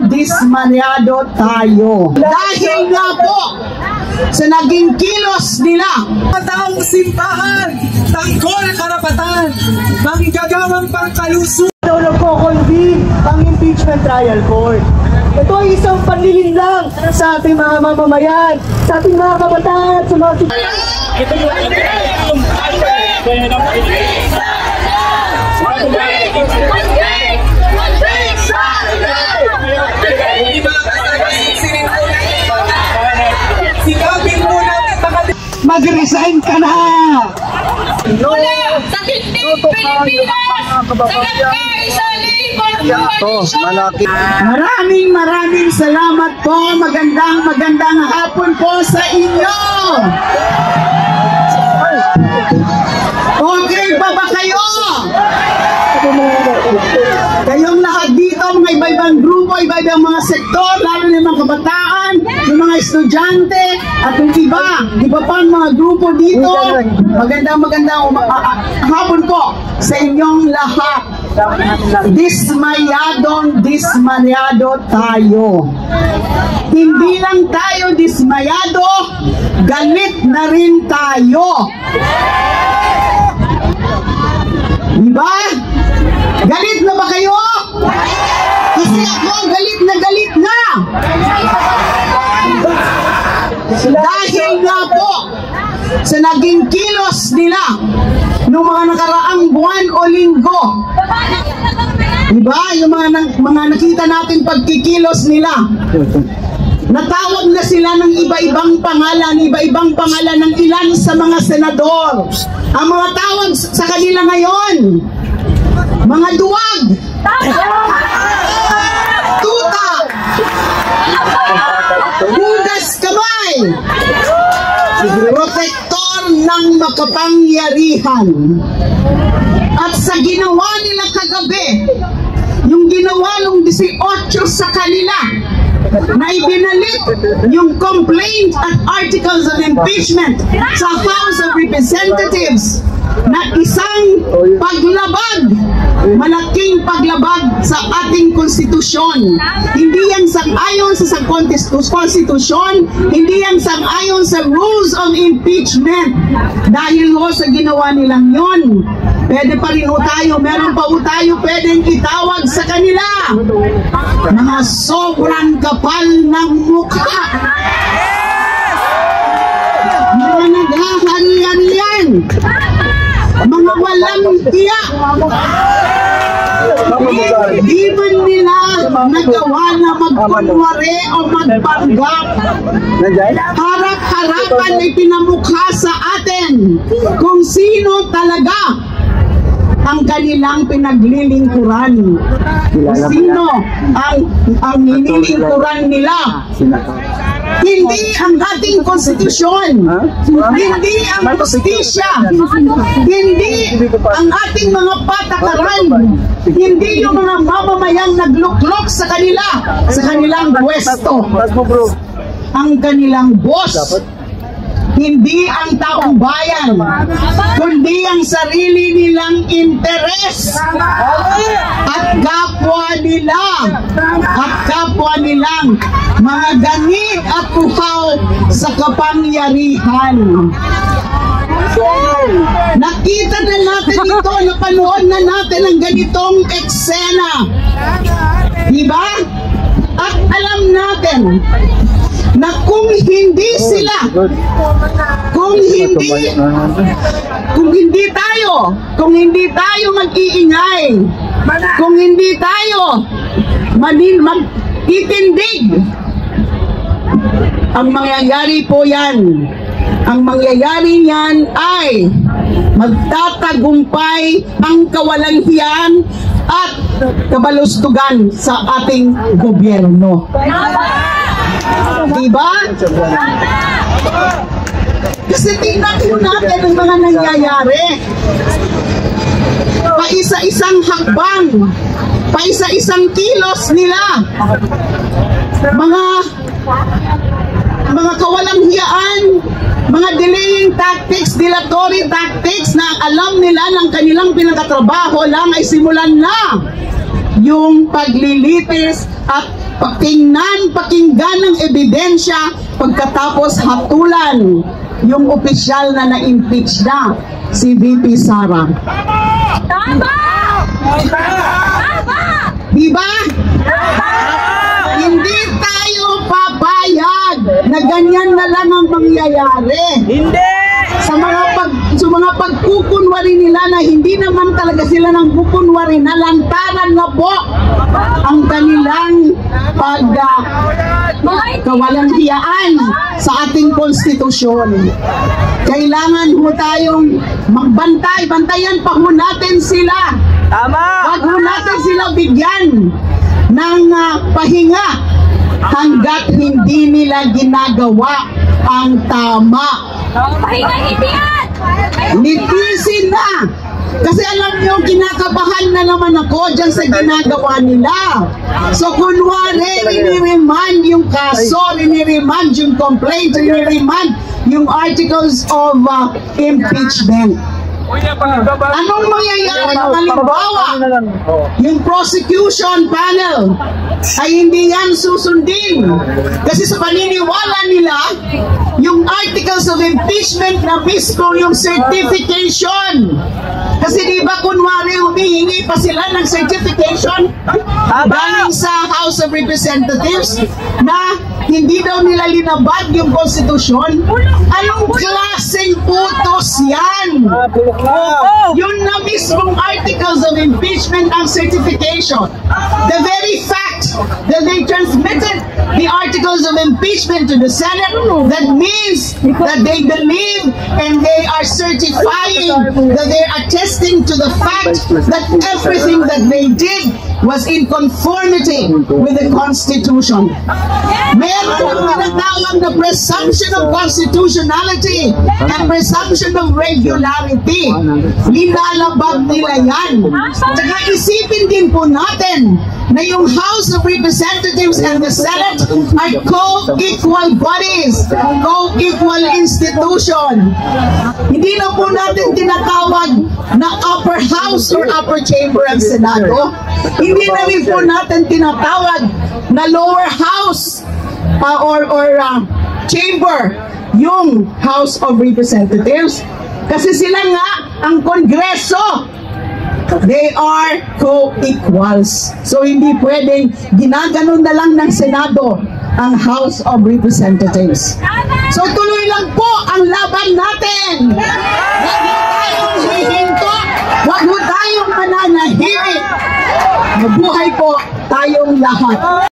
dismayado tayo. Dahil nga po sa naging kilos nila. Taong simbahan, tangkol karapatan, manggagawang pangkalusugan. Nagko-convene ang impeachment trial court. Ito ay isang panlilinlang sa ating mga mamamayan, sa ating mga kabataan, sa mga... Mag-resign ka na! Mula sa Tindig Pilipinas, sa nagkaisa labor coalition. Maraming salamat po. Magandang hapon po sa inyo. Okay pa ba kayo? Kayong lahat dito, mga iba-ibang grupo, iba-ibang mga sektor, lalo na mga kabataan, yung mga estudyante, at yung iba pang mga grupo dito. Magandang hapon po sa inyong lahat. Dismayado tayo. Hindi lang tayo dismayado, galit na rin tayo. Diba? Galit na ba kayo? Kasi ako galit na. Dahil nga po sa naging kilos nila noong mga nakaraang buwan o linggo. Diba? Yung mga nakita natin pagkikilos nila. Natawag na sila ng iba-ibang pangalan ng ilan sa mga senador. Ang mga tawag sa kanila ngayon, mga duwag, tuta, hudas kamay, protektor ng makapangyarihan. At sa ginawa nila kagabi, yung ginawa ng 18 sa kanila, na ibinalik yung complaint at articles of impeachment sa House of Representatives na isang paglabag, malaking paglabag sa ating konstitusyon. Hindi yan sang-ayon sa konstitusyon, hindi yan sang-ayon sa rules of impeachment. Dahil ho sa ginawa nilang yon, pwede pa rin ho tayo, meron pa ho tayo pwedeng itawag sa kanila. Mga sobrang kapal ng mukha. Mga naghahari-harian. Mga walang hiya. Di man nila nagawa na magkunwari o magpanggap. Harap-harapan ay pinamukha sa atin kung sino talaga ang kanilang pinaglilingkuran. Sino ang nililingkuran nila? Hindi ang ating konstitusyon, hindi ang justisya, hindi ang ating mga patakaran, hindi yung mga mamamayang nagluklok sa kanilang pwesto. Ang kanilang boss, hindi ang taong bayan, kundi ang sarili nilang interes at kapwa nilang mga ganit at uhaw sa kapangyarihan. Nakita na natin ito, napanood na natin ang ganitong eksena, diba? At alam natin na kung hindi tayo mag-iingay, kung hindi tayo mag-itindig, ang mangyayari po yan, ang mangyayari niyan ay magtatagumpay ang kawalanhiyan at kabalustugan sa ating gobyerno. Diba? Kasi tingnan po natin ang mga nangyayari. Paisa-isang hakbang, paisa-isang kilos nila, mga kawalanghiyaan, mga delaying tactics, dilatory tactics na alam nila ng kanilang pinakatrabaho lang ay simulan na yung paglilitis at pakinggan ng ebidensya pagkatapos hatulan yung opisyal na na-impeach na si VP Sara. Tama! Tama! Diba? Hindi tayo papayag na ganyan na lang ang mangyayari. Hindi! Sa mga pagkukunwari nila na hindi naman talaga sila nang kukunwari, na lantaran na po ang kanilang kawalang hiyaan sa ating konstitusyon. Kailangan ho tayong magbantay, bantayan pa ho natin sila. Tama! Wag ho natin sila bigyan ng pahinga hanggat hindi nila ginagawa ang tama. Pahinga hindi yan! Nitisin na! Kasi alam niyo, kinakabahan na naman ako dyan sa ginagawa nila. So kunwari, riniremand yung kaso, riniremand yung complaint, riniremand yung articles of impeachment. Anong mangyayari kung halimbawa yung prosecution panel ay hindi yan susundin? Kasi sa paniniwala nila, yung articles of impeachment na mismo yung certification. Kasi di ba kunwari humihingi pa sila ng certification galing sa House of Representatives na hindi daw nila linabag yung konstitusyon? Anong klaseng utos yan? Yun na mismong articles of impeachment ang certification. The very fact that they transmitted the articles of impeachment to the Senate, that means that they believe and they are certifying, that they are attesting to the fact that everything that they did was in conformity with the Constitution. Meron ang tinatawag na presumption of constitutionality and presumption of regularity. Nilalabag nila yan. Tsaka isipin din po natin na yung House of Representatives and the Senate are co-equal bodies, co-equal institution. Hindi na po natin tinatawag na upper house or upper chamber ang Senado. Hindi na rin po natin tinatawag na lower house or chamber yung House of Representatives. Kasi sila nga ang Kongreso. They are co-equals. So hindi pwedeng ginaganon na lang ng Senado ang House of Representatives. So tuloy lang po ang laban natin. Huwag mo tayong hihinto. Huwag mo tayong mananahimik. Mabuhay po tayong lahat.